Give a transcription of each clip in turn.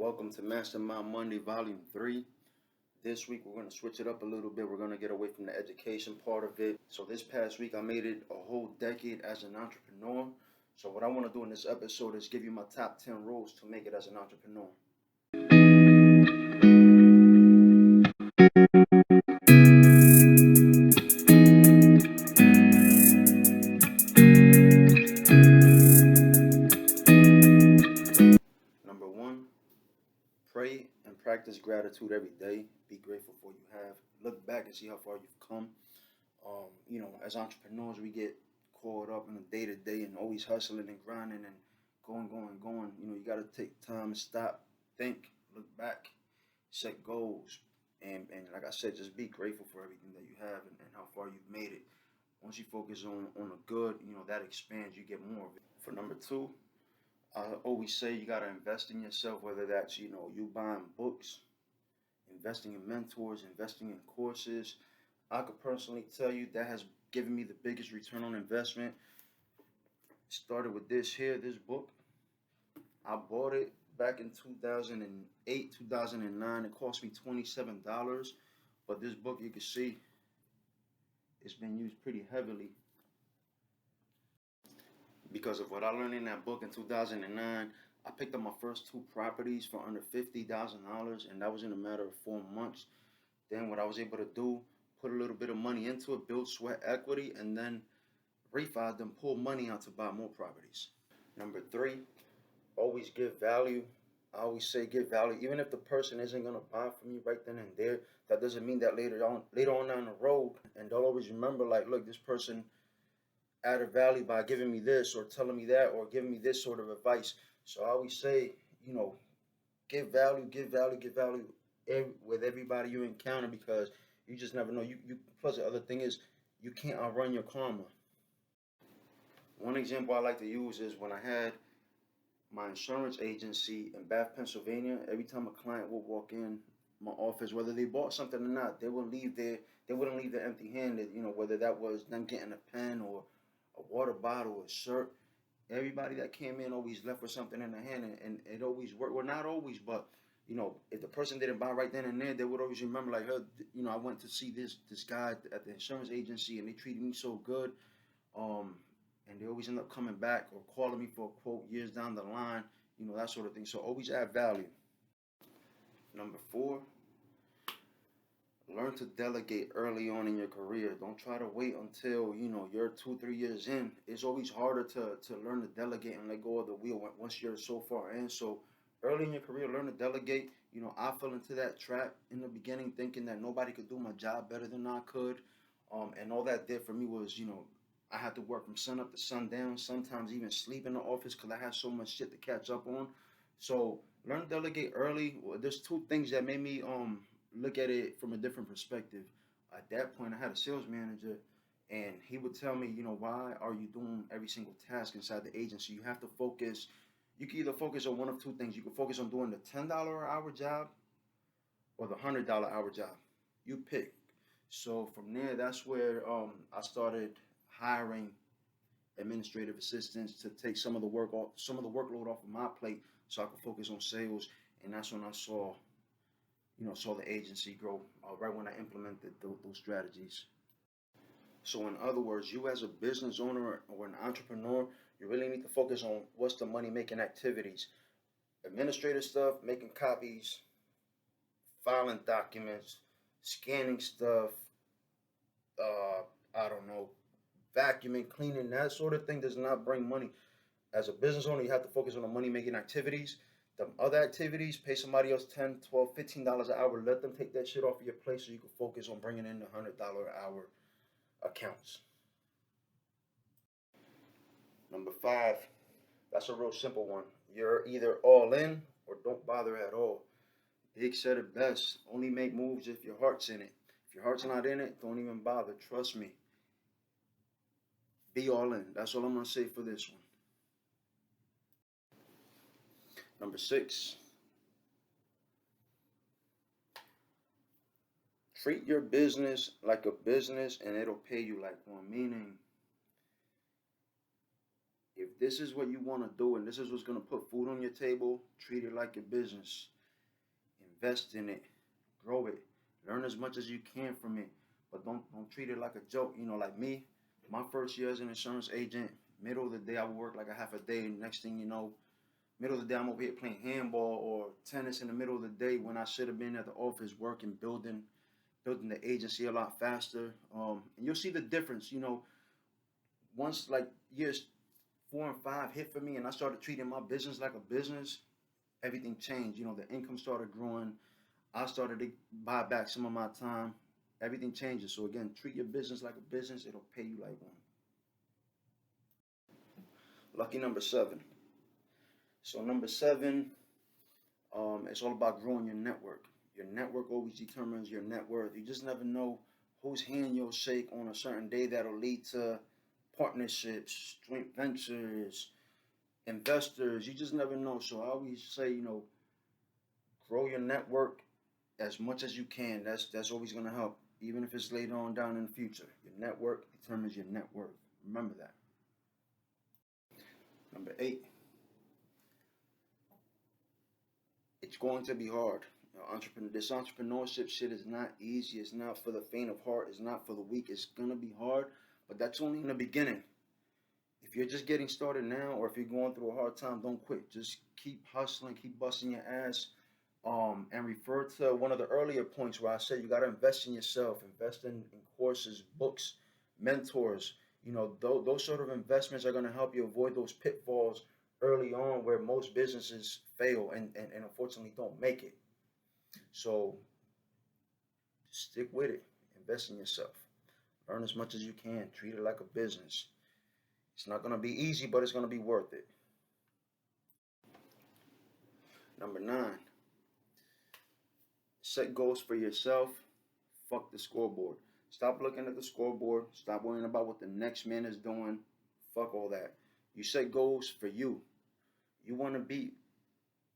Welcome to Mastermind Monday, Volume 3. This week, we're going to switch it up a little bit. We're going to get away from the education part of it. So this past week, I made it a whole decade as an entrepreneur. So what I want to do in this episode is give you my top 10 rules to make it as an entrepreneur. Number 1, pray and practice gratitude every day. Be grateful for what you have. Look back and see how far you've come. As entrepreneurs, we get caught up in the day-to-day and always hustling and grinding and going. You got to take time to stop, think, look back, set goals, and like I said, just be grateful for everything that you have and how far you've made it. Once you focus on the good, that expands. You get more of it. For number 2, I always say you got to invest in yourself, whether that's, you buying books, investing in mentors, investing in courses. I could personally tell you that has given me the biggest return on investment. Started with this book. I bought it back in 2008, 2009. It cost me $27. But this book, you can see, it's been used pretty heavily. Because of what I learned in that book in 2009, I picked up my first 2 properties for under $50,000, and that was in a matter of 4 months. Then what I was able to do, put a little bit of money into it, build sweat equity, and then refi them, pull money out to buy more properties. Number 3, always give value. I always say give value. Even if the person isn't going to buy from you right then and there, that doesn't mean that later on down the road, and they'll always remember, like, look, this person added value by giving me this or telling me that or giving me this sort of advice. So I always say, give value with everybody you encounter, because you just never know. You plus the other thing is you can't outrun your karma. One example I like to use is when I had my insurance agency in Bath, Pennsylvania. Every time a client would walk in my office, whether they bought something or not, they wouldn't leave there empty-handed. Whether that was them getting a pen or a water bottle, a shirt. Everybody that came in always left with something in their hand, and it always worked. Well, not always, but if the person didn't buy right then and there, they would always remember, like, I went to see this guy at the insurance agency, and they treated me so good. And they always end up coming back or calling me for a quote years down the line, that sort of thing. So always add value. Number 4, learn to delegate early on in your career. Don't try to wait until, you're 2-3 years in. It's always harder to learn to delegate and let go of the wheel once you're so far in. So early in your career, learn to delegate. I fell into that trap in the beginning, thinking that nobody could do my job better than I could. And all that did for me was, I had to work from sun up to sundown, sometimes even sleep in the office because I had so much shit to catch up on. So learn to delegate early. Well, there's 2 things that made me look at it from a different perspective. At that point, I had a sales manager, and he would tell me, why are you doing every single task inside the agency? You have to focus. You can either focus on one of 2 things. You can focus on doing the $10 an hour job or the $100 hour job. You pick. So from there, that's where I started hiring administrative assistants to take some of the workload off of my plate, so I could focus on sales. And that's when I saw the agency grow, right when I implemented those strategies. So in other words, you as a business owner or an entrepreneur, you really need to focus on what's the money-making activities. Administrative stuff, making copies, filing documents, scanning stuff, vacuuming, cleaning, that sort of thing does not bring money. As a business owner, you have to focus on the money-making activities. The other activities, pay somebody else $10, $12, $15 an hour. Let them take that shit off of your plate so you can focus on bringing in the $100 an hour accounts. Number 5, that's a real simple one. You're either all in or don't bother at all. Big said it best. Only make moves if your heart's in it. If your heart's not in it, don't even bother. Trust me. Be all in. That's all I'm going to say for this one. Number 6, treat your business like a business and it'll pay you like one. Meaning, if this is what you want to do and this is what's going to put food on your table, treat it like your business. invest in it, grow it, learn as much as you can from it, but don't treat it like a joke. You know, like me, my first year as an insurance agent, middle of the day I would work like a half a day. Next thing you know, middle of the day I'm over here playing handball or tennis in the middle of the day when I should have been at the office working, building the agency a lot faster. And you'll see the difference. You know, once like years 4 and 5 hit for me, and I started treating my business like a business, everything changed. You know, the income started growing. I started to buy back some of my time. Everything changes. So again, treat your business like a business. It'll pay you like one. Lucky number 7. So number 7, it's all about growing your network. Your network always determines your net worth. You just never know whose hand you'll shake on a certain day that'll lead to partnerships, joint ventures, investors. You just never know. So I always say, you know, grow your network as much as you can. That's always gonna help, even if it's later on down in the future. Your network determines your net worth. Remember that. Number 8, it's going to be hard. This entrepreneurship shit is not easy. It's not for the faint of heart. It's not for the weak. It's gonna be hard, but that's only in the beginning. If you're just getting started now, or if you're going through a hard time, don't quit. Just keep hustling, keep busting your ass. And refer to one of the earlier points where I said you got to invest in yourself, invest in courses, books, mentors. You know, those sort of investments are going to help you avoid those pitfalls early on where most businesses fail and unfortunately don't make it. So stick with it. Invest in yourself. Learn as much as you can. Treat it like a business. It's not going to be easy, but it's going to be worth it. Number 9, set goals for yourself. Fuck the scoreboard. Stop looking at the scoreboard. Stop worrying about what the next man is doing. Fuck all that. You set goals for you. You want to beat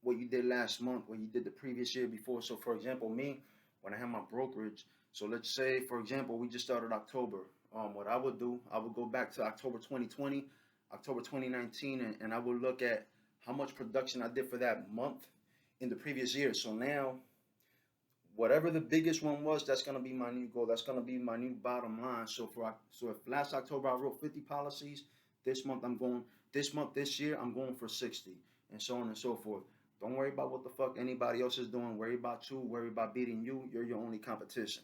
what you did last month, what you did the previous year before. So, for example, me, when I had my brokerage, so let's say, for example, we just started October. What I would do, I would go back to October 2020, October 2019, and I would look at how much production I did for that month in the previous year. So now, whatever the biggest one was, that's gonna be my new goal. That's gonna be my new bottom line. So if last October I wrote 50 policies, this year I'm going for 60, and so on and so forth. Don't worry about what the fuck anybody else is doing. Worry about you. Worry about beating you. You're your only competition.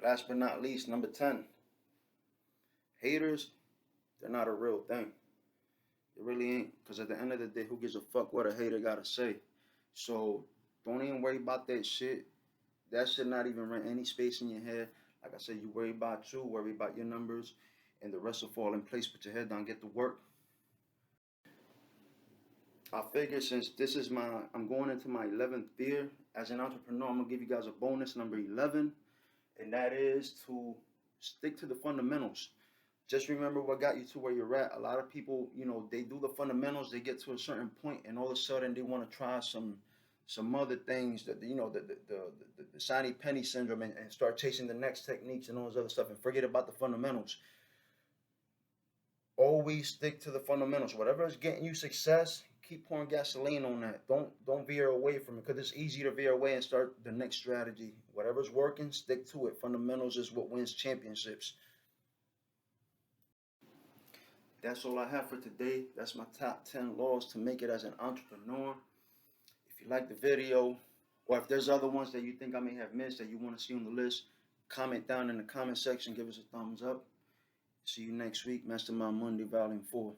Last but not least, number 10. Haters, they're not a real thing. It really ain't. Because at the end of the day, who gives a fuck what a hater gotta say? So don't even worry about that shit. That should not even rent any space in your head. Like I said, you worry about you, worry about your numbers, and the rest will fall in place. Put your head down, get to work. I figure since I'm going into my 11th year as an entrepreneur, I'm gonna give you guys a bonus, number 11, and that is to stick to the fundamentals. Just remember what got you to where you're at. A lot of people, you know, they do the fundamentals, they get to a certain point, and all of a sudden they want to try some other things that the shiny penny syndrome and start chasing the next techniques and all this other stuff and forget about the fundamentals. Always stick to the fundamentals. Whatever is getting you success, keep pouring gasoline on that. Don't veer away from it, because it's easy to veer away and start the next strategy. Whatever's working, stick to it. Fundamentals is what wins championships. That's all I have for today. That's my top 10 laws to make it as an entrepreneur. If you like the video, or if there's other ones that you think I may have missed that you want to see on the list, comment down in the comment section. Give us a thumbs up. See you next week. Mastermind Monday, Volume 4.